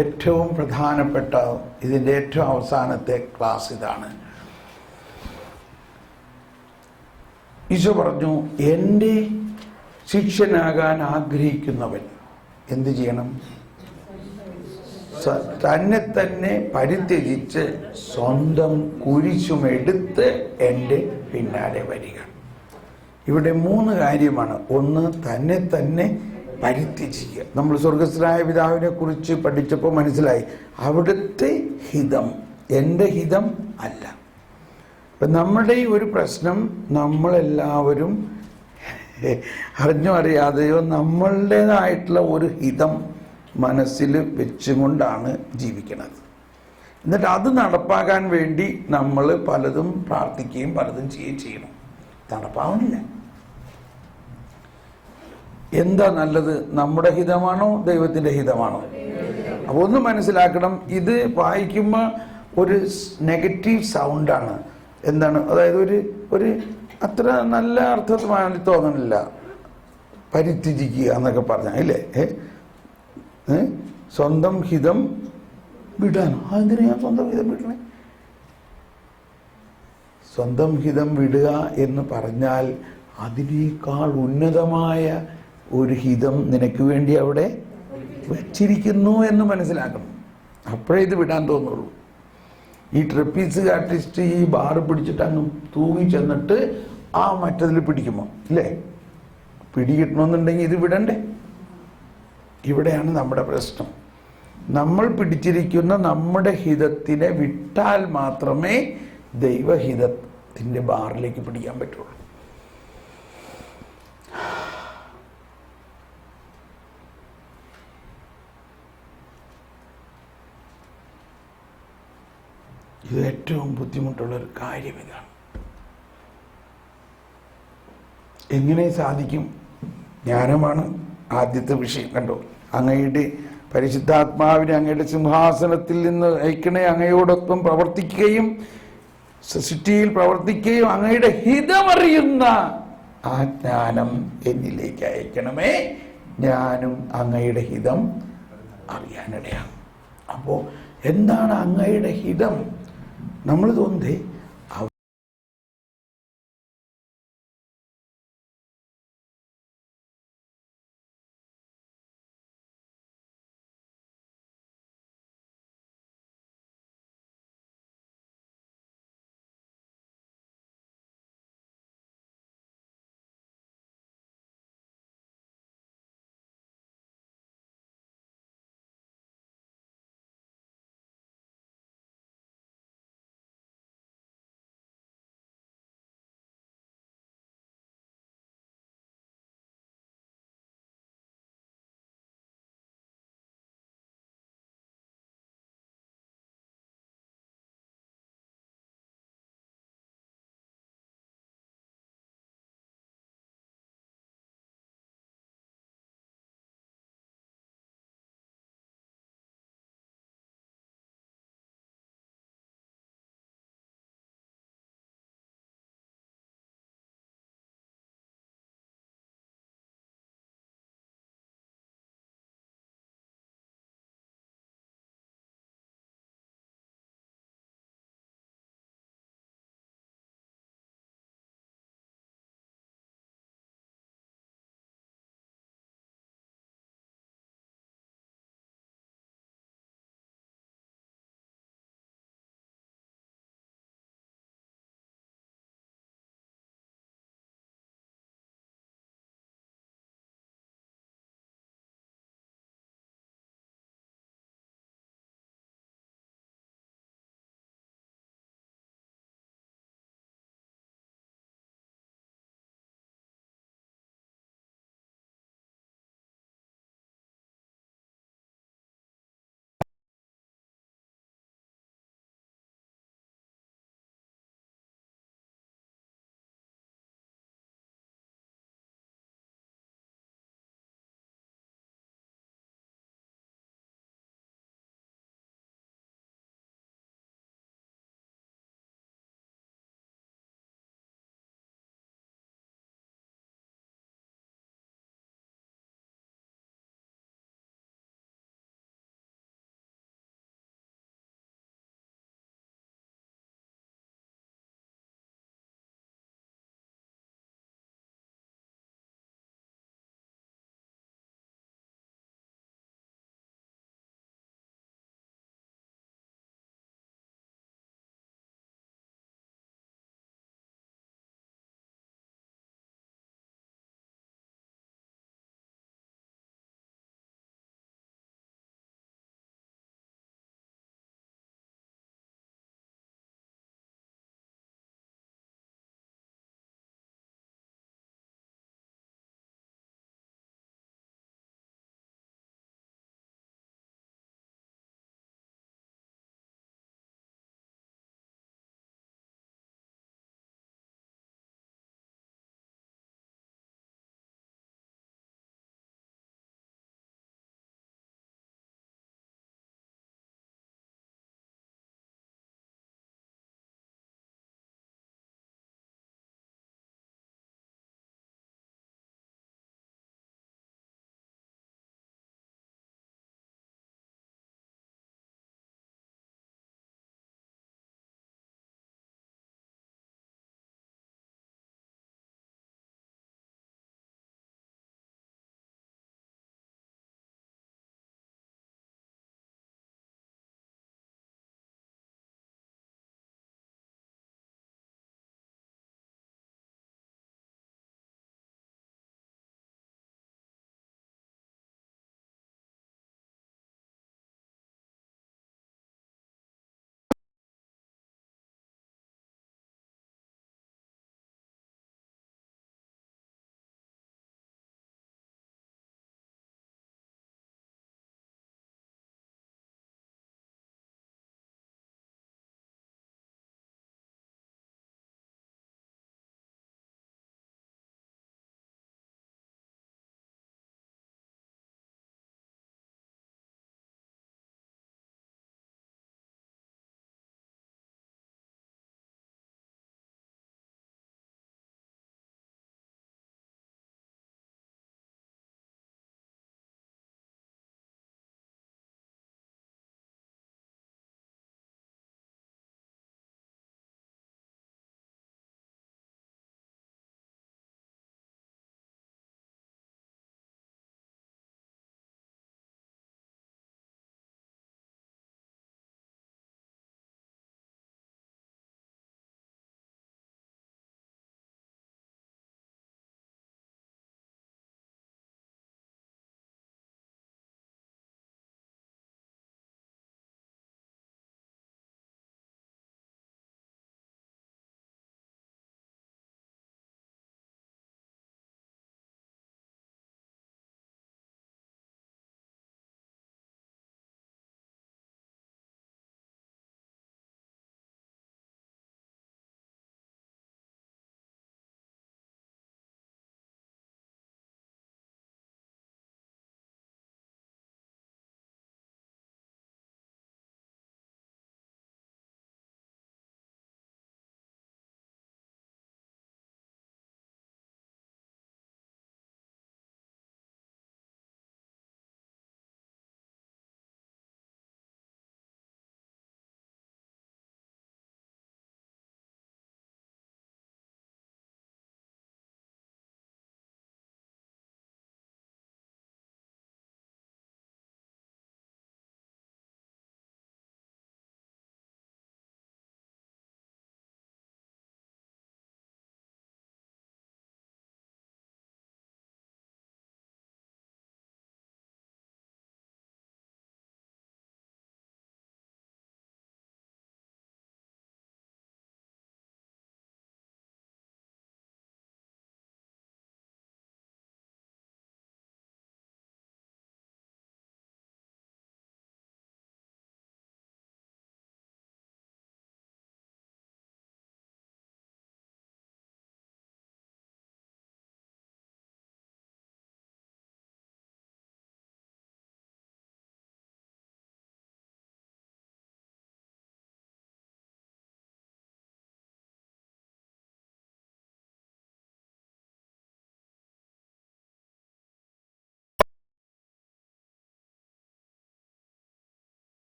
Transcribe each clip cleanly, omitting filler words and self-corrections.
ഏറ്റവും പ്രധാനപ്പെട്ട ഇതിൻ്റെ ഏറ്റവും അവസാനത്തെ ക്ലാസ് ഇതാണ്. ഈശോ പറഞ്ഞു, എൻ്റെ ശിഷ്യനാകാൻ ആഗ്രഹിക്കുന്നവൻ എന്ത് ചെയ്യണം? തന്നെ തന്നെ പരിത്യജിച്ച് സ്വന്തം കുരിശുമെടുത്ത് എൻ്റെ പിന്നാലെ വരിക. ഇവിടെ 3 കാര്യമാണ്. ഒന്ന്, തന്നെ തന്നെ പരിത്യജിക്കുക. നമ്മൾ സ്വർഗസ്ഥനായ പിതാവിനെ കുറിച്ച് പഠിച്ചപ്പോൾ മനസ്സിലായി, അവിടുത്തെ ഹിതം എൻ്റെ ഹിതം അല്ല. അപ്പം നമ്മുടെ ഈ ഒരു പ്രശ്നം, നമ്മളെല്ലാവരും അറിഞ്ഞോ അറിയാതെയോ നമ്മളുടേതായിട്ടുള്ള ഒരു ഹിതം മനസ്സിൽ വെച്ചുകൊണ്ടാണ് ജീവിക്കുന്നത്. എന്നിട്ട് അത് നടപ്പാക്കാൻ വേണ്ടി നമ്മൾ പലതും പ്രാർത്ഥിക്കുകയും പലതും ചെയ്യുകയും ചെയ്യണം. നടപ്പാവണില്ല. എന്താ നല്ലത്? നമ്മുടെ ഹിതമാണോ ദൈവത്തിൻ്റെ ഹിതമാണോ? അപ്പോൾ ഒന്ന് മനസ്സിലാക്കണം, ഇത് വായിക്കുമ്പോൾ ഒരു നെഗറ്റീവ് സൗണ്ടാണ്. എന്താണ്? അതായത് ഒരു അത്ര നല്ല അർത്ഥമായി തോന്നണില്ല. പരിത്യജിക്കുക എന്നൊക്കെ പറഞ്ഞാൽ ഇല്ലേ? സ്വന്തം ഹിതം വിടാൻ. അതിന് ഞാൻ സ്വന്തം ഹിതം വിടണേ? സ്വന്തം ഹിതം വിടുക എന്ന് പറഞ്ഞാൽ അതിനേക്കാൾ ഉന്നതമായ ഒരു ഹിതം നിനക്ക് വേണ്ടി അവിടെ വച്ചിരിക്കുന്നു എന്ന് മനസ്സിലാക്കണം. അപ്പോഴേ ഇത് വിടാൻ തോന്നുള്ളൂ. ഈ ട്രപ്പീസ് ആർട്ടിസ്റ്റ് ഈ ബാറ് പിടിച്ചിട്ട് അങ്ങ് തൂങ്ങി ചെന്നിട്ട് ആ മറ്റതിൽ പിടിക്കുമോ? ഇല്ലേ? പിടികിട്ടണമെന്നുണ്ടെങ്കിൽ ഇത് വിടണ്ടേ? ഇവിടെയാണ് നമ്മുടെ പ്രശ്നം. നമ്മൾ പിടിച്ചിരിക്കുന്ന നമ്മുടെ ഹിതത്തിനെ വിട്ടാൽ മാത്രമേ ദൈവഹിതത്തിൻ്റെ ബാറിലേക്ക് പിടിക്കാൻ പറ്റുള്ളൂ. ഇത് ഏറ്റവും ബുദ്ധിമുട്ടുള്ളൊരു കാര്യം ഇതാണ്. എങ്ങനെ സാധിക്കും? ജ്ഞാനമാണ് ആദ്യത്തെ വിഷയം. കണ്ടോ, അങ്ങയുടെ പരിശുദ്ധാത്മാവിനെ അങ്ങയുടെ സിംഹാസനത്തിൽ നിന്ന് അയക്കണേ, അങ്ങയോടൊപ്പം പ്രവർത്തിക്കുകയും സൃഷ്ടിയിൽ പ്രവർത്തിക്കുകയും അങ്ങയുടെ ഹിതമറിയുന്ന ആ ജ്ഞാനം എന്നിലേക്ക് അയക്കണമേ, ഞാനും അങ്ങയുടെ ഹിതം അറിയാനിടയാണ്. അപ്പോൾ എന്താണ് അങ്ങയുടെ ഹിതം? നമ്മൾ തോന്നുന്നേ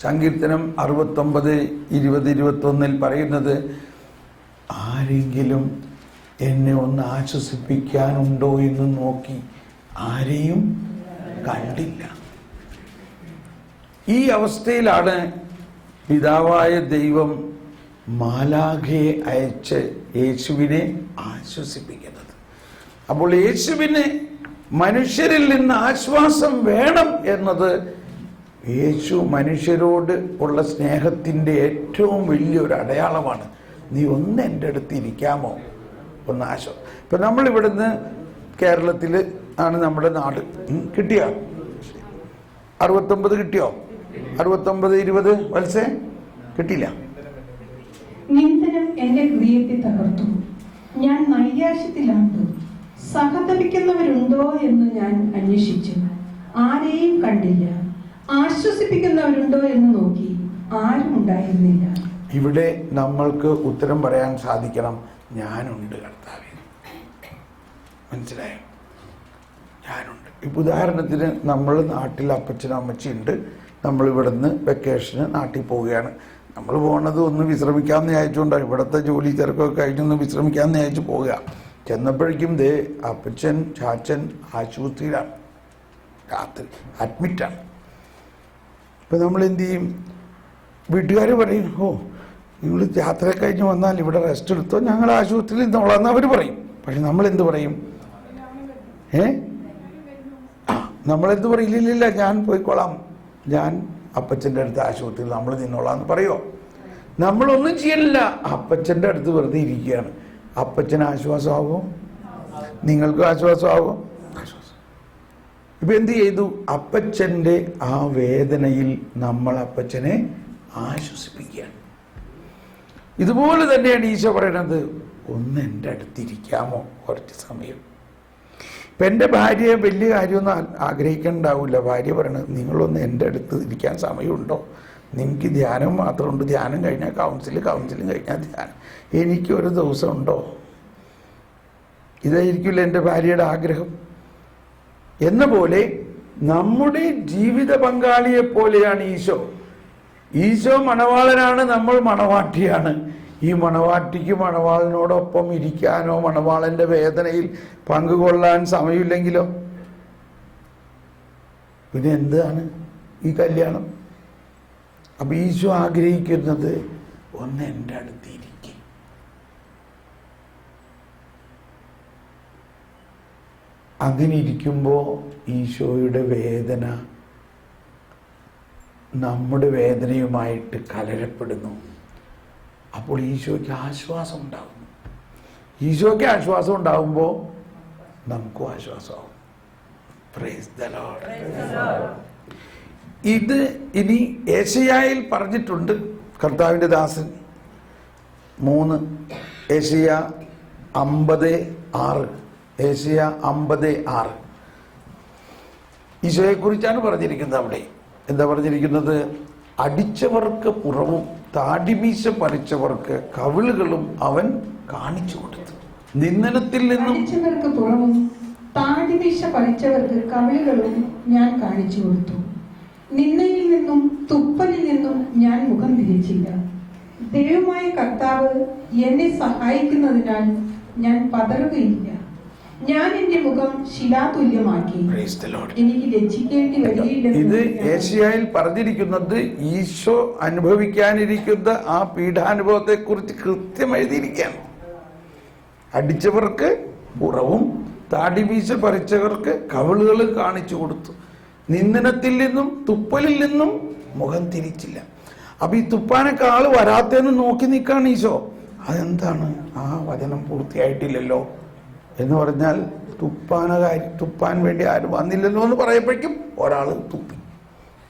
സങ്കീർത്തനം 69:20-21 പറയുന്നത്, ആരെങ്കിലും എന്നെ ഒന്ന് ആശ്വസിപ്പിക്കാനുണ്ടോ എന്ന് നോക്കി ആരെയും കണ്ടില്ല. ഈ അവസ്ഥയിലാണ് പിതാവായ ദൈവം മാലാഖയെ അയച്ച് യേശുവിനെ ആശ്വസിപ്പിക്കുന്നത്. അപ്പോൾ യേശുവിന് മനുഷ്യരിൽ നിന്ന് ആശ്വാസം വേണം എന്നത് യേശു മനുഷ്യരോട് ഉള്ള സ്നേഹത്തിൻ്റെ ഏറ്റവും വലിയൊരു അടയാളമാണ്. നീ ഒന്ന് എൻ്റെ അടുത്ത് ഇരിക്കാമോ, ഒന്ന് ആശ്വാസം. ഇപ്പം നമ്മളിവിടുന്ന് കേരളത്തിൽ ആണ് നമ്മുടെ നാട്. കിട്ടിയോ? 69 കിട്ടിയോ? 69-20 വത്സേ കിട്ടിയില്ല. നിന്ദനം എന്റെ ഹൃദയത്തെ തകർത്തു, ഞാൻ നൈരാശ്യത്തിലാണ്ടു. സഹതപിക്കുന്നവരുണ്ടോ എന്ന് ഞാൻ അന്വേഷിച്ചു, ആരെയും കണ്ടില്ല. ആശ്വസിപ്പിക്കുന്നവരുണ്ടോ എന്ന് നോക്കി, ആരും ഉണ്ടായിരുന്നില്ല. ഇവിടെ നമ്മൾക്ക് ഉത്തരം പറയാൻ സാധിക്കണം, ഞാനുണ്ട് കർത്താവേ. മനസ്സിലായോ? ഞാനുണ്ട്. ഇപ്പം ഉദാഹരണത്തിന് നമ്മൾ നാട്ടിൽ അപ്പച്ചനും അമ്മച്ചിയുണ്ട്. നമ്മൾ ഇവിടുന്ന് വെക്കേഷന് നാട്ടിൽ പോവുകയാണ്. നമ്മൾ പോകുന്നത് ഒന്ന് വിശ്രമിക്കാമെന്ന് വിചാരിച്ചുകൊണ്ടാണ്. ഇവിടുത്തെ ജോലി തിരക്കൊക്കെ കഴിഞ്ഞൊന്ന് വിശ്രമിക്കാമെന്ന് വിചാരിച്ച് പോവുക. ചെന്നപ്പോഴേക്കും ദേ അപ്പച്ചൻ ചാച്ചൻ ആശുപത്രിയിലാണ്, രാത്രി അഡ്മിറ്റാണ്. ഇപ്പം നമ്മൾ എന്ത് ചെയ്യും? വീട്ടുകാർ പറയും, ഓ നിങ്ങൾ യാത്ര കഴിഞ്ഞ് വന്നാൽ ഇവിടെ റെസ്റ്റ് എടുത്തോ, ഞങ്ങൾ ആശുപത്രിയിൽ നിന്നോളാന്ന് അവർ പറയും. പക്ഷെ നമ്മളെന്ത് പറയും? നമ്മളെന്ത് പറയും? ഇല്ലില്ല, ഞാൻ പോയിക്കോളാം, ഞാൻ അപ്പച്ചൻ്റെ അടുത്ത് ആശുപത്രിയിൽ നമ്മൾ നിന്നോളാന്ന് പറയുമോ? നമ്മളൊന്നും ചെയ്യണില്ല, അപ്പച്ചൻ്റെ അടുത്ത് വെറുതെ ഇരിക്കുകയാണ്. അപ്പച്ചന് ആശ്വാസമാകുമോ? നിങ്ങൾക്കും ആശ്വാസമാകുമോ? ആശ്വാസം. ഇപ്പം എന്ത് ചെയ്തു? അപ്പച്ചൻ്റെ ആ വേദനയിൽ നമ്മൾ അപ്പച്ചനെ ആശ്വസിപ്പിക്കുകയാണ്. ഇതുപോലെ തന്നെയാണ് ഈശോ പറയണത്, ഒന്ന് എൻ്റെ അടുത്തിരിക്കാമോ കുറച്ച് സമയം. ഇപ്പം എൻ്റെ ഭാര്യയെ വലിയ കാര്യമൊന്നും ആഗ്രഹിക്കണ്ടാവില്ല. ഭാര്യ പറയണത്, നിങ്ങളൊന്ന് എൻ്റെ അടുത്ത് ഇരിക്കാൻ സമയമുണ്ടോ? നിങ്ങൾക്ക് ധ്യാനം മാത്രമുണ്ട്, ധ്യാനം കഴിഞ്ഞാൽ കൗൺസിലും കഴിഞ്ഞാൽ ധ്യാനം, എനിക്കൊരു ദിവസം ഉണ്ടോ? ഇതായിരിക്കില്ല എൻ്റെ ഭാര്യയുടെ ആഗ്രഹം. എന്ന പോലെ നമ്മുടെ ജീവിത പങ്കാളിയെ പോലെയാണ് ഈശോ. ഈശോ മണവാളനാണ്, നമ്മൾ മണവാട്ടിയാണ്. ഈ മണവാട്ടിക്ക് മണവാളനോടൊപ്പം ഇരിക്കാനോ മണവാളൻ്റെ വേദനയിൽ പങ്കുകൊള്ളാൻ സമയമില്ലെങ്കിലോ പിന്നെ എന്താണ് ഈ കല്യാണം? അപ്പം ഈശോ ആഗ്രഹിക്കുന്നത്, ഒന്ന് എൻ്റെ അടുത്തിരിക്കും. അങ്ങനെ ഇരിക്കുമ്പോൾ ഈശോയുടെ വേദന നമ്മുടെ വേദനയുമായിട്ട് കലരപ്പെടുന്നു. അപ്പോൾ ഈശോയ്ക്ക് ആശ്വാസം ഉണ്ടാകുന്നു. ഈശോയ്ക്ക് ആശ്വാസം ഉണ്ടാകുമ്പോൾ നമുക്കും ആശ്വാസമാകും. Praise the Lord. ഇത് ഇനി ഏശയ്യായിൽ പറഞ്ഞിട്ടുണ്ട്. കർത്താവിൻ്റെ ദാസൻ 3 ഏശയ്യ 50:6 ഏശയ്യ 50:6 ഈശോയെക്കുറിച്ചാണ് പറഞ്ഞിരിക്കുന്നത്. അവിടെ എന്താ പറഞ്ഞിരിക്കുന്നത്? അടിച്ചവർക്ക് പുറവും താടിമീശ പറിച്ചവർക്ക് കവിളുകളും അവൻ കാണിച്ചു കൊടുത്തു. നിന്ദനത്തിൽ നിന്നും അടിച്ചവർക്ക് പുറവും താടിമീശ പറിച്ചവർക്ക് കവിളുകളും ഞാൻ കാണിച്ചു കൊടുത്തു. നിന്ദയിൽ നിന്നും തുപ്പലിൽ നിന്നും ഞാൻ മുഖം തിരിച്ചില്ല. ദൈവമായ കർത്താവ് എന്നെ സഹായിക്കുന്നതിനാൽ ഞാൻ പതറുകയില്ല. ഞാൻ എന്റെ മുഖം ശിലാതുല്യമാക്കി, എനിക്ക് ലജ്ജിക്കേണ്ടി വരികയില്ല. ഇത് ഏശയ്യായിൽ പറഞ്ഞിരിക്കുന്നത് ഈശോ അനുഭവിക്കാനിരിക്കുന്ന ആ പീഡാനുഭവത്തെ കുറിച്ച് കൃത്യം എഴുതിയിരിക്കുകയാണ്. അടിച്ചവർക്ക് പുറവും താടിമീശ പറിച്ചവർക്ക് കവിളുകളും കാണിച്ചു കൊടുത്തു. നിന്ദനത്തിൽ നിന്നും തുപ്പലിൽ നിന്നും മുഖം തിരിച്ചില്ല. അപ്പൊ ഈ തുപ്പാനൊക്കെ ആള് വരാത്തേന്ന് നോക്കി നിൽക്കാണ് ഈശോ. അതെന്താണ്? ആ വചനം പൂർത്തിയായിട്ടില്ലല്ലോ എന്ന് പറഞ്ഞാൽ തുപ്പാൻ വേണ്ടി ആരും വന്നില്ലല്ലോ എന്ന് പറയപ്പോഴേക്കും ഒരാൾ തുപ്പി.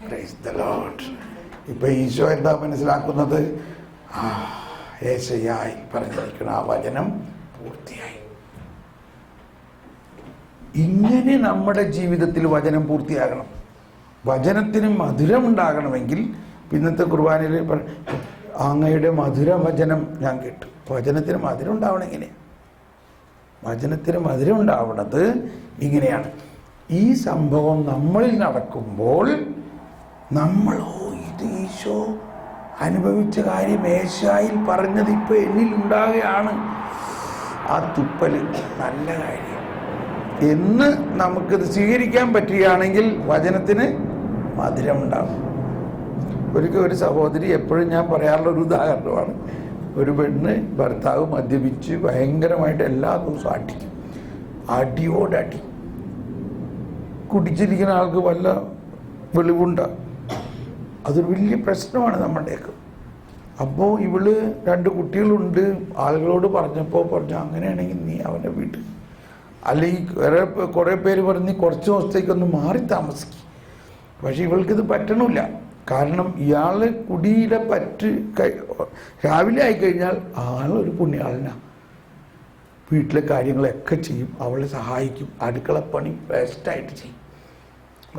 Praise the Lord. ഇപ്പൊ ഈശോ എന്താ മനസ്സിലാക്കുന്നത്? യേശയ്യായി പറഞ്ഞിരിക്കുന്ന ആ വചനം പൂർത്തിയായി. ഇങ്ങനെ നമ്മുടെ ജീവിതത്തിൽ വചനം പൂർത്തിയാകണം. വചനത്തിന് മധുരം ഉണ്ടാകണമെങ്കിൽ ഇന്നത്തെ കുർബാനയിൽ അങ്ങയുടെ മധുര വചനം ഞാൻ കേട്ടു. വചനത്തിന് മധുരം ഉണ്ടാവണം എങ്ങനെയാണ്? വചനത്തിന് മധുരം ഉണ്ടാവുന്നത് ഇങ്ങനെയാണ്. ഈ സംഭവം നമ്മളിൽ നടക്കുമ്പോൾ നമ്മൾ ഇത് ഈശോ അനുഭവിച്ച കാര്യം ഏശായിൽ പറഞ്ഞത് ഇപ്പൊ എന്നിൽ ഉണ്ടാകുകയാണ്. ആ തുപ്പൽ നല്ല കാര്യം എന്ന് നമുക്കിത് സ്വീകരിക്കാൻ പറ്റുകയാണെങ്കിൽ വചനത്തിന് മധുരമുണ്ടാകും. ഒരിക്കൽ ഒരു സഹോദരി, എപ്പോഴും ഞാൻ പറയാറുള്ള ഒരു ഉദാഹരണമാണ്, ഒരു പെണ്ണ് ഭർത്താവ് മദ്യപിച്ച് ഭയങ്കരമായിട്ട് എല്ലാ ദിവസവും അടിക്കും, അടിയോടടി. കുടിച്ചിരിക്കുന്ന ആൾക്ക് വല്ല വെളിവുണ്ടാകും. അതൊരു വലിയ പ്രശ്നമാണ് നമ്മുടെയൊക്കെ. അപ്പോൾ ഇവള് 2 കുട്ടികളുണ്ട്. ആളുകളോട് പറഞ്ഞപ്പോൾ പറഞ്ഞു, അങ്ങനെയാണെങ്കിൽ നീ അവൻ്റെ വീട്ടിൽ, അല്ലെങ്കിൽ കുറേ പേര് പറഞ്ഞ് കുറച്ച് ദിവസത്തേക്കൊന്ന് മാറി താമസിക്കും. പക്ഷെ ഇവൾക്കിത് പറ്റണില്ല. കാരണം ഇയാൾ കുടിയിലെ രാവിലെ ആയിക്കഴിഞ്ഞാൽ ആളൊരു പുണ്യാളനാണ്. വീട്ടിലെ കാര്യങ്ങളൊക്കെ ചെയ്യും, അവളെ സഹായിക്കും, അടുക്കളപ്പണി ബെസ്റ്റായിട്ട് ചെയ്യും.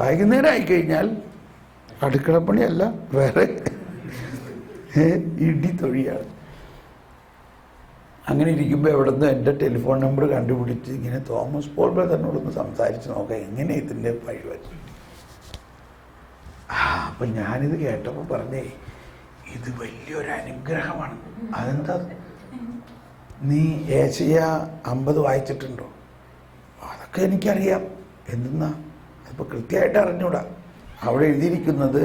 വൈകുന്നേരം ആയിക്കഴിഞ്ഞാൽ അടുക്കളപ്പണിയല്ല, വേറെ ഇടി തൊഴിയാണ്. അങ്ങനെ ഇരിക്കുമ്പോൾ എവിടെ നിന്ന് എൻ്റെ ടെലിഫോൺ നമ്പർ കണ്ടുപിടിച്ച് ഇങ്ങനെ തോമസ് പോൾ ബ്രദറിനോടൊന്ന് സംസാരിച്ച് നോക്കാം എങ്ങനെ ഇതിൻ്റെ പരിപാടി. അപ്പം ഞാനിത് കേട്ടപ്പോൾ പറഞ്ഞേ, ഇത് വലിയൊരു അനുഗ്രഹമാണ്. അതെന്താ, നീ ഏശയ്യ 50 വായിച്ചിട്ടുണ്ടോ? അതൊക്കെ എനിക്കറിയാം. എന്തെന്നാ അതിപ്പോൾ കൃത്യമായിട്ട് അറിഞ്ഞൂടാ. അവിടെ എഴുതിയിരിക്കുന്നത്,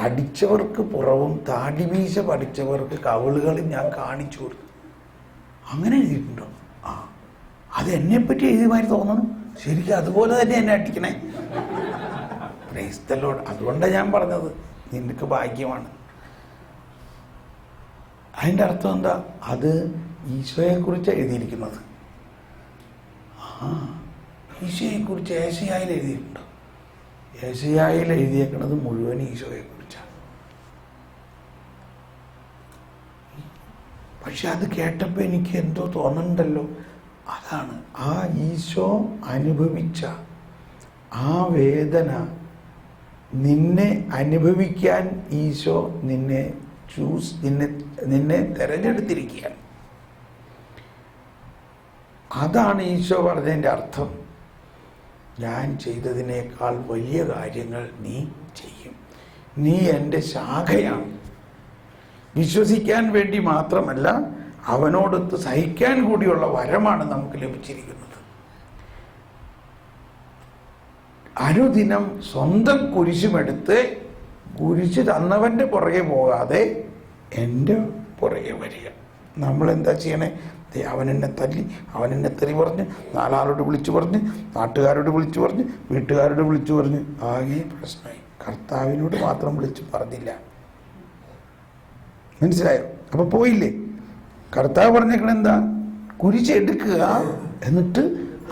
അടിച്ചവർക്ക് പുറവും താടിമീശ പഠിച്ചവർക്ക് കവിളുകളും ഞാൻ കാണിച്ചു കൊടുത്തു. അങ്ങനെ എഴുതിയിട്ടുണ്ടോ? ആ, അത് എന്നെപ്പറ്റി എഴുതിയമാതിരി തോന്നണം. ശരിക്കും അതുപോലെ തന്നെ എന്നെ അടിക്കണേ. Praise the Lord. അതുകൊണ്ടാണ് ഞാൻ പറഞ്ഞത് നിനക്ക് ഭാഗ്യമാണ്. അതിൻ്റെ അർത്ഥം എന്താ? അത് ഈശോയെക്കുറിച്ച് എഴുതിയിരിക്കുന്നത്. ആ, ഈശോയെക്കുറിച്ച് ഏശയ്യായിൽ എഴുതിയിട്ടുണ്ടോ? ഏശയ്യായിൽ എഴുതിയേക്കുന്നത് മുഴുവൻ ഈശോയെക്കുറിച്ചാണ്. പക്ഷെ അത് കേട്ടപ്പോൾ എനിക്ക് എന്തോ തോന്നുന്നുണ്ടല്ലോ. അതാണ് ആ ഈശോ അനുഭവിച്ച ആ വേദന നിന്നെ അനുഭവിക്കാൻ ഈശോ നിന്നെ തിരഞ്ഞെടുത്തിരിക്കുകയാണ്. അതാണ് ഈശോ പറഞ്ഞതിൻ്റെ അർത്ഥം. ഞാൻ ചെയ്തതിനേക്കാൾ വലിയ കാര്യങ്ങൾ നീ ചെയ്യും. നീ എൻ്റെ ശാഖയാണ്. വിശ്വസിക്കാൻ വേണ്ടി മാത്രമല്ല, അവനോടൊത്ത് സഹിക്കാൻ കൂടിയുള്ള വരമാണ് നമുക്ക് ലഭിച്ചിരിക്കുന്നത്. അനുദിനം സ്വന്തം കുരിശുമെടുത്ത് കുരിശ് തന്നവൻ്റെ പുറകെ പോകാതെ എൻ്റെ പുറകെ വരിക. നമ്മളെന്താ ചെയ്യണേ? അവനെന്നെ തല്ലി, അവനെന്നെ തെറി പറഞ്ഞ്, 4 ആളോട് വിളിച്ചു പറഞ്ഞ്, നാട്ടുകാരോട് വിളിച്ചു പറഞ്ഞ്, വീട്ടുകാരോട് വിളിച്ചു പറഞ്ഞ്, ആകെ പ്രശ്നമായി. കർത്താവിനോട് മാത്രം വിളിച്ചു പറഞ്ഞില്ല. മനസ്സിലായോ? അപ്പൊ പോയില്ലേ? കർത്താവ് പറഞ്ഞേക്കണ എന്താ? കുരിശ് എടുക്കുക, എന്നിട്ട്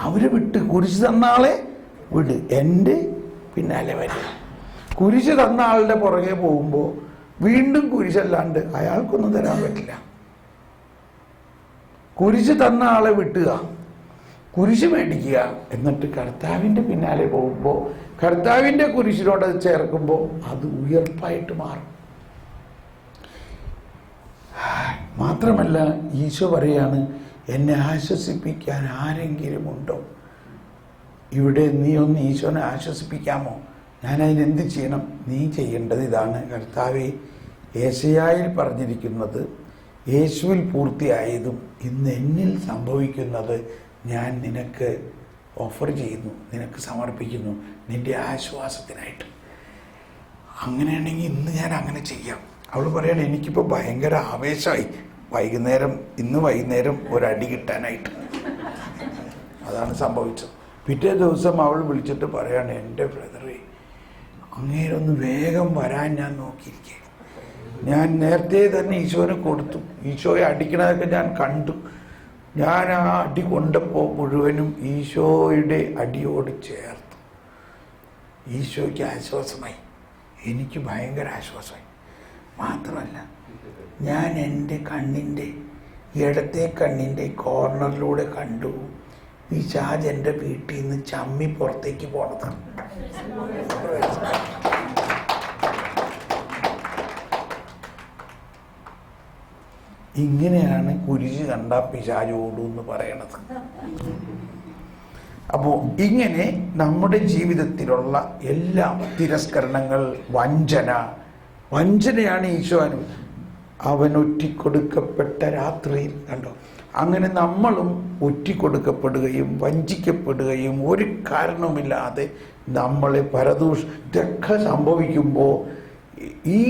അവരെ വിട്ട് കുരിശ് തന്ന ആളെ വിട്, എൻ്റെ പിന്നാലെ വരിക. കുരിശ് തന്ന ആളുടെ പുറകെ പോകുമ്പോൾ വീണ്ടും കുരിശല്ലാണ്ട് അയാൾക്കൊന്നും തരാൻ പറ്റില്ല. കുരിശ് തന്ന ആളെ വിട്ടുക, കുരിശ് മേടിക്കുക, എന്നിട്ട് കർത്താവിൻ്റെ പിന്നാലെ പോകുമ്പോൾ കർത്താവിൻ്റെ കുരിശിനോട് അത് ചേർക്കുമ്പോൾ അത് ഉയർപ്പായിട്ട് മാറും. മാത്രമല്ല ഈശോ പറയാണ്, എന്നെ ആശ്വസിപ്പിക്കാൻ ആരെങ്കിലും ഉണ്ടോ? ഇവിടെ നീ ഒന്ന് ഈശോനെ ആശ്വസിപ്പിക്കാമോ? ഞാനതിനെന്ത് ചെയ്യണം? നീ ചെയ്യേണ്ടത് ഇതാണ്. കർത്താവേ, യേശയ്യായിൽ പറഞ്ഞിരിക്കുന്നത് യേശുവിൽ പൂർത്തിയായതും ഇന്ന് എന്നിൽ സംഭവിക്കുന്നത് ഞാൻ നിനക്ക് ഓഫർ ചെയ്യുന്നു, നിനക്ക് സമർപ്പിക്കുന്നു, നിന്റെ ആശ്വാസത്തിനായിട്ട്. അങ്ങനെയാണെങ്കിൽ ഇന്ന് ഞാൻ അങ്ങനെ ചെയ്യാം. അവൾ പറയണേ, എനിക്കിപ്പോൾ ഭയങ്കര ആവേശമായി ഇന്ന് വൈകുന്നേരം ഒരടി കിട്ടാനായിട്ട്. അതാണ് സംഭവിച്ചത്. പിറ്റേ ദിവസം അവൾ വിളിച്ചിട്ട് പറയാണ്, എൻ്റെ ബ്രദറെ, അങ്ങേരൊന്ന് വേഗം വരാൻ ഞാൻ നോക്കിയിരിക്കുക. ഞാൻ നേരത്തെ തന്നെ ഈശോനെ കൊടുത്തു, ഈശോയെ അടിക്കണതൊക്കെ ഞാൻ കണ്ടു. ഞാൻ ആ അടി കൊണ്ടപ്പോൾ മുഴുവനും ഈശോയുടെ അടിയോട് ചേർത്തു. ഈശോയ്ക്ക് ആശ്വാസമായി, എനിക്ക് ഭയങ്കര ആശ്വാസമായി. മാത്രമല്ല, ഞാൻ എൻ്റെ കണ്ണിൻ്റെ ഇടത്തെ കണ്ണിൻ്റെ കോർണറിലൂടെ കണ്ടു പിശാച് എൻ്റെ വീട്ടിൽ നിന്ന് ചമ്മി പുറത്തേക്ക് പോണതാണ്. ഇങ്ങനെയാണ് കുരിശ് കണ്ട പിശാച് ഓടൂ എന്ന് പറയണത്. അപ്പോൾ ഇങ്ങനെ നമ്മുടെ ജീവിതത്തിലുള്ള എല്ലാ തിരസ്കരണങ്ങൾ, വഞ്ചന, വഞ്ചനയാണ് ഈശോ അവൻ ഒറ്റിക്കൊടുക്കപ്പെട്ട രാത്രിയിൽ കണ്ടോ. അങ്ങനെ നമ്മളും ഒറ്റിക്കൊടുക്കപ്പെടുകയും വഞ്ചിക്കപ്പെടുകയും ഒരു കാരണവുമില്ലാതെ നമ്മളെ ഇതൊക്കെ സംഭവിക്കുമ്പോൾ ഈ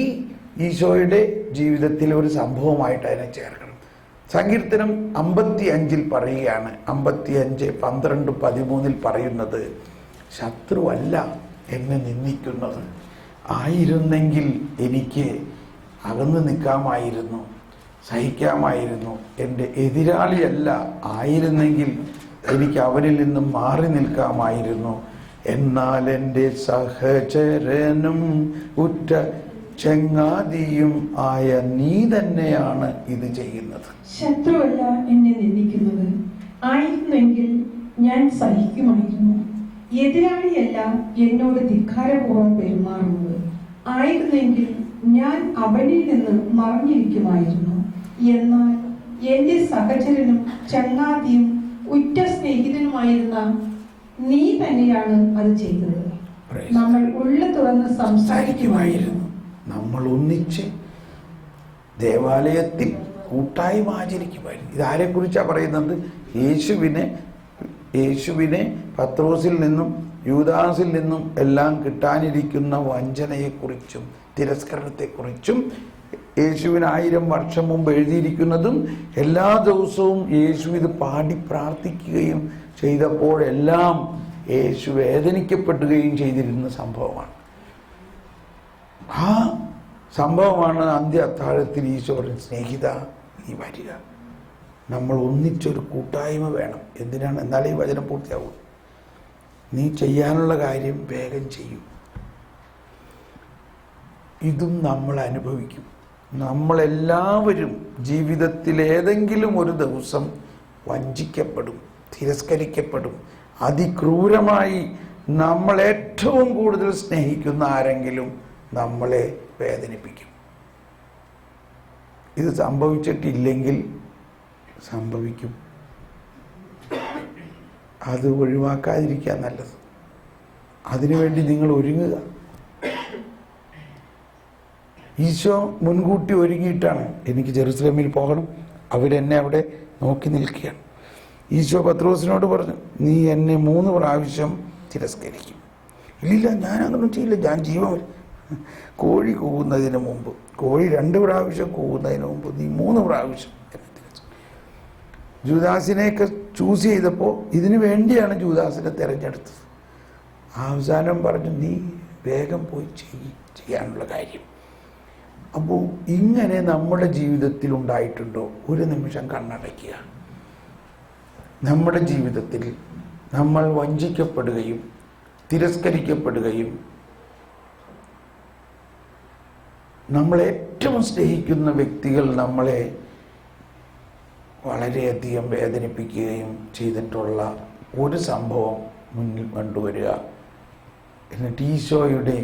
ഈശോയുടെ ജീവിതത്തിൽ ഒരു സംഭവമായിട്ട് അതിനെ ചേർക്കണം. സങ്കീർത്തനം 55 പറയുകയാണ്, 55:12-13 പറയുന്നത്, ശത്രുവല്ല എന്നെ നിന്ദിക്കുന്നത്, ആയിരുന്നെങ്കിൽ എനിക്ക് അകന്നു നിൽക്കാമായിരുന്നു, സഹിക്കാമായിരുന്നു. എൻ്റെ എതിരാളിയല്ല, ആയിരുന്നെങ്കിൽ എനിക്ക് അവരിൽ നിന്നും മാറി നിൽക്കാമായിരുന്നു. എന്നാൽ എൻ്റെ സഹചരനും ഉറ്റ ചങ്ങാതിയും ആയ നീ തന്നെയാണ് ഇത് ചെയ്യുന്നത്. ശത്രുവല്ല എന്നെ നിന്ദിക്കുന്നത്, ആയിരുന്നെങ്കിൽ ഞാൻ സഹിക്കുമായിരുന്നു. എതിരാളിയല്ല എന്നോട് ധിക്കാരപൂർവ്വം പെരുമാറുന്നത്, ആയിരുന്നെങ്കിൽ ഞാൻ അവനിൽ നിന്ന് മറഞ്ഞിരിക്കുമായിരുന്നു. എന്നാൽ എന്റെ സഹചരനും ചങ്ങാതിയും ഉറ്റ സ്നേഹിതനുമായിരുന്ന നീ തന്നെയാണ് അത് ചെയ്തത്. നമ്മൾ ഉള്ളു തുറന്ന് സംസാരിക്കുമായിരുന്നു. നമ്മൾ ഒന്നിച്ച് ദേവാലയത്തിൽ കൂട്ടായ്മ ആചരിക്കുമായിരുന്നു. ഇതാരെ കുറിച്ചാണ് പറയുന്നത്? യേശുവിനെ പത്രോസിൽ നിന്നും യൂദാസിൽ നിന്നും എല്ലാം കിട്ടാനിരിക്കുന്ന വഞ്ചനയെക്കുറിച്ചും തിരസ്കരണത്തെക്കുറിച്ചും യേശുവിന് 1000 വർഷം മുമ്പ് എഴുതിയിരിക്കുന്നതും എല്ലാ ദിവസവും യേശു ഇത് പാടി പ്രാർത്ഥിക്കുകയും ചെയ്തപ്പോഴെല്ലാം യേശു വേദനിക്കപ്പെടുകയും ചെയ്തിരുന്ന സംഭവമാണ്. ആ സംഭവമാണ് അന്ത്യ അത്താഴത്തിൽ ഈശോ പറഞ്ഞു, സ്നേഹിത നീ വരിക, നമ്മൾ ഒന്നിച്ചൊരു കൂട്ടായ്മ വേണം. എന്തിനാണ്? എന്നാലേ ഈ വചനം പൂർത്തിയാവും. നീ ചെയ്യാനുള്ള കാര്യം വേഗം ചെയ്യും. ഇതും നമ്മൾ അനുഭവിക്കും. നമ്മളെല്ലാവരും ജീവിതത്തിൽ ഏതെങ്കിലും ഒരു ദിവസം വഞ്ചിക്കപ്പെടും, തിരസ്കരിക്കപ്പെടും. അതിക്രൂരമായി നമ്മൾ ഏറ്റവും കൂടുതൽ സ്നേഹിക്കുന്ന ആരെങ്കിലും നമ്മളെ വേദനിപ്പിക്കും. ഇത് സംഭവിച്ചിട്ടില്ലെങ്കിൽ സംഭവിക്കും. അത് ഒഴിവാക്കാതിരിക്കാൻ നല്ലത്. അതിനുവേണ്ടി നിങ്ങൾ ഒരുങ്ങുക. ഈശോ മുൻകൂട്ടി ഒരുങ്ങിയിട്ടാണ്, എനിക്ക് ജെറുസലേമിൽ പോകണം, അവരെന്നെ അവിടെ നോക്കി നിൽക്കുകയാണ്. ഈശോ പത്രോസിനോട് പറഞ്ഞു, നീ എന്നെ 3 പ്രാവശ്യം തിരസ്കരിക്കും. ഇല്ല, ഞാൻ അങ്ങനെ ചെയ്യില്ല, ഞാൻ ജീവൻ. കോഴി കൂവുന്നതിന് മുമ്പ്, കോഴി 2 പ്രാവശ്യം കൂവുന്നതിന് മുമ്പ് നീ 3 പ്രാവശ്യം എന്നെ തിരസ്കരിക്കും. ജൂദാസിനെയൊക്കെ ചൂസ് ചെയ്തപ്പോൾ ഇതിനു വേണ്ടിയാണ് ജൂദാസിനെ തിരഞ്ഞെടുത്തത്. അവസാനം പറഞ്ഞു, നീ വേഗം പോയി ചെയ്യാനുള്ള കാര്യം. അപ്പോൾ ഇങ്ങനെ നമ്മുടെ ജീവിതത്തിൽ ഉണ്ടായിട്ടുണ്ടോ? ഒരു നിമിഷം കണ്ണടയ്ക്കുക. നമ്മുടെ ജീവിതത്തിൽ നമ്മൾ വഞ്ചിക്കപ്പെടുകയും തിരസ്കരിക്കപ്പെടുകയും നമ്മളേറ്റവും സ്നേഹിക്കുന്ന വ്യക്തികൾ നമ്മളെ വളരെയധികം വേദനിപ്പിക്കുകയും ചെയ്തിട്ടുള്ള ഒരു സംഭവം മുന്നിൽ കൊണ്ടുവരിക. എന്നിട്ട് ഈശോയുടെ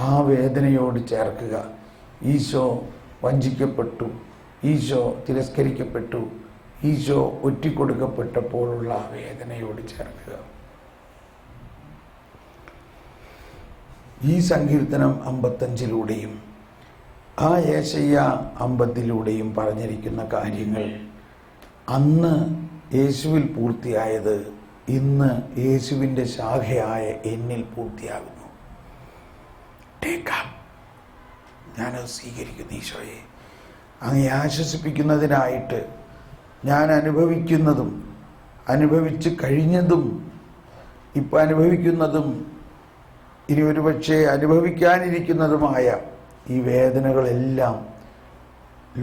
ആ വേദനയോട് ചേർക്കുക. ഈശോ വഞ്ചിക്കപ്പെട്ടു, ഈശോ തിരസ്കരിക്കപ്പെട്ടു, ഈശോ ഒറ്റിക്കൊടുക്കപ്പെട്ടപ്പോഴുള്ള ആ വേദനയോട് ചേർക്കുക. ഈ സങ്കീർത്തനം 55 ആ യേശയ്യ 50 പറഞ്ഞിരിക്കുന്ന കാര്യങ്ങൾ അന്ന് യേശുവിൽ പൂർത്തിയായത് ഇന്ന് യേശുവിൻ്റെ ശാഖയായ എന്നിൽ പൂർത്തിയാകുന്നു. ഞാനത് സ്വീകരിക്കുന്നു. ഈശോയെ, അങ്ങേ ആശ്വസിപ്പിക്കുന്നതിനായിട്ട് ഞാൻ അനുഭവിക്കുന്നതും അനുഭവിച്ച് കഴിഞ്ഞതും ഇപ്പം അനുഭവിക്കുന്നതും ഇനി ഒരുപക്ഷെ അനുഭവിക്കാനിരിക്കുന്നതുമായ ഈ വേദനകളെല്ലാം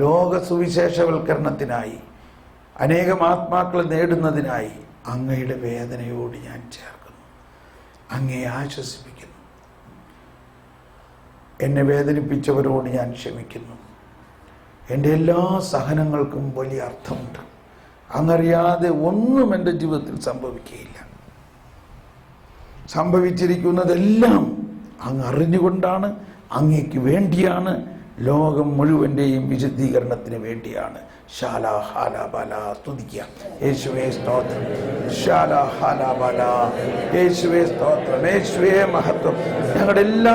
ലോക സുവിശേഷവൽക്കരണത്തിനായി, അനേകം ആത്മാക്കളെ നേടുന്നതിനായി അങ്ങയുടെ വേദനയോട് ഞാൻ ചേർക്കുന്നു, അങ്ങയെ ആശ്വസിപ്പിക്കുന്നു. എന്നെ വേദനിപ്പിച്ചവരോട് ഞാൻ ക്ഷമിക്കുന്നു. എൻ്റെ എല്ലാ സഹനങ്ങൾക്കും വലിയ അർത്ഥമുണ്ട്. അങ്ങറിയാതെ ഒന്നും എൻ്റെ ജീവിതത്തിൽ സംഭവിക്കുകയില്ല. സംഭവിച്ചിരിക്കുന്നതെല്ലാം അങ്ങ് അറിഞ്ഞുകൊണ്ടാണ്, അങ്ങേക്ക് വേണ്ടിയാണ്, ലോകം മുഴുവൻ്റെയും വിശുദ്ധീകരണത്തിന് വേണ്ടിയാണ്. ശാല ഹാല ബല സ്തുതിക്കുക. യേശുവേ സ്തോത്രം. ശാല ഹാല ബല. യേശുവേ സ്തോത്രം. യേശുവേ മഹത്വം. ഞങ്ങളുടെ എല്ലാ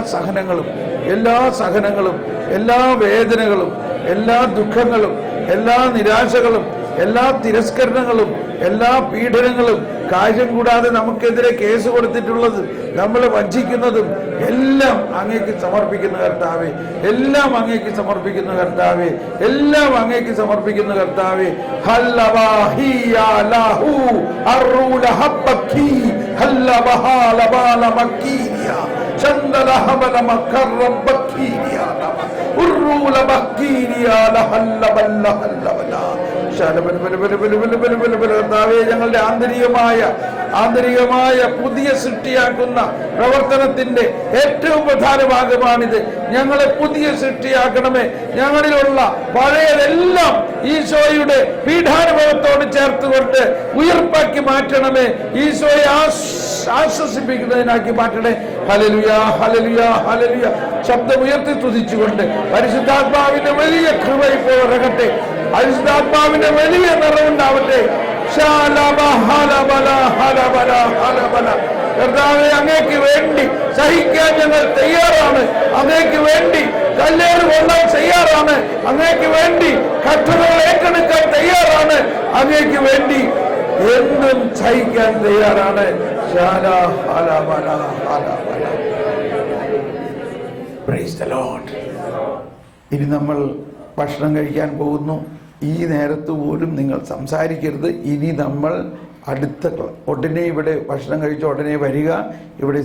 സഹനങ്ങളും എല്ലാ വേദനകളും എല്ലാ ദുഃഖങ്ങളും എല്ലാ നിരാശകളും എല്ലാ തിരസ്കരണങ്ങളും എല്ലാ പീഡനങ്ങളും കാര്യം കൂടാതെ നമുക്കെതിരെ കേസ് കൊടുത്തിട്ടുള്ളത്, നമ്മൾ വഞ്ചിക്കുന്നതും എല്ലാം അങ്ങേക്ക് സമർപ്പിക്കുന്ന കർത്താവേ. എല്ലാം അങ്ങേക്ക് സമർപ്പിക്കുന്ന കർത്താവേ. എല്ലാം അങ്ങേക്ക് സമർപ്പിക്കുന്ന കർത്താവേ. ഞങ്ങളുടെ ആന്തരികമായ പുതിയ സൃഷ്ടിയാക്കുന്ന പ്രവർത്തനത്തിന്റെ ഏറ്റവും പ്രധാന ഭാഗമാണിത്. ഞങ്ങളെ പുതിയ സൃഷ്ടിയാക്കണമേ. ഞങ്ങളിലുള്ള പഴയതെല്ലാം ഈശോയുടെ പീഠാനുഭവത്തോട് ചേർത്തുകൊണ്ട് ഉയർപ്പാക്കി മാറ്റണമേ. ഈശോയെ ആശ്വസിപ്പിക്കുന്നതിനാക്കി മാറ്റണേ. Hallelujah, hallelujah, hallelujah. ശബ്ദമുയർത്തി സ്തുതിച്ചുകൊണ്ട് പരിശുദ്ധാത്മാവിന്റെ വലിയ കൃപ ഇപ്പോൾ ഇറങ്ങട്ടെ. പരിശുദ്ധാത്മാവിന്റെ വലിയ നിറവുണ്ടാവട്ടെ. കർത്താവേ, അങ്ങേക്ക് വേണ്ടി സഹിക്കാൻ ഞങ്ങൾ തയ്യാറാണ്. അങ്ങേക്ക് വേണ്ടി കല്ലേറ് കൊള്ളാൻ തയ്യാറാണ്. അങ്ങേക്ക് വേണ്ടി കഷ്ടതകൾ ഏറ്റെടുക്കാൻ തയ്യാറാണ്. അങ്ങേക്ക് വേണ്ടി എന്തും സഹിക്കാൻ തയ്യാറാണ്. Praise the Lord. ഇനി നമ്മൾ ഭക്ഷണം കഴിക്കാൻ പോകുന്നു. ഈ നേരത്ത് പോലും നിങ്ങൾ സംസാരിക്കരുത്. ഇനി നമ്മൾ ഉടനെ ഇവിടെ ഭക്ഷണം കഴിച്ച ഉടനെ വരിക. ഇവിടെ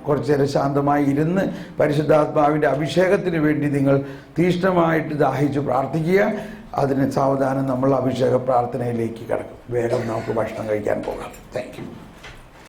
കുറച്ചു നേരം ശാന്തമായി ഇരുന്ന് പരിശുദ്ധാത്മാവിൻ്റെ അഭിഷേകത്തിന് വേണ്ടി നിങ്ങൾ തീഷ്ണമായിട്ട് ദാഹിച്ച് പ്രാർത്ഥിക്കുക. അതിന് സാവധാനം നമ്മൾ അഭിഷേക പ്രാർത്ഥനയിലേക്ക് കിടക്കും. വേഗം നമുക്ക് ഭക്ഷണം കഴിക്കാൻ പോകാം. Thank you.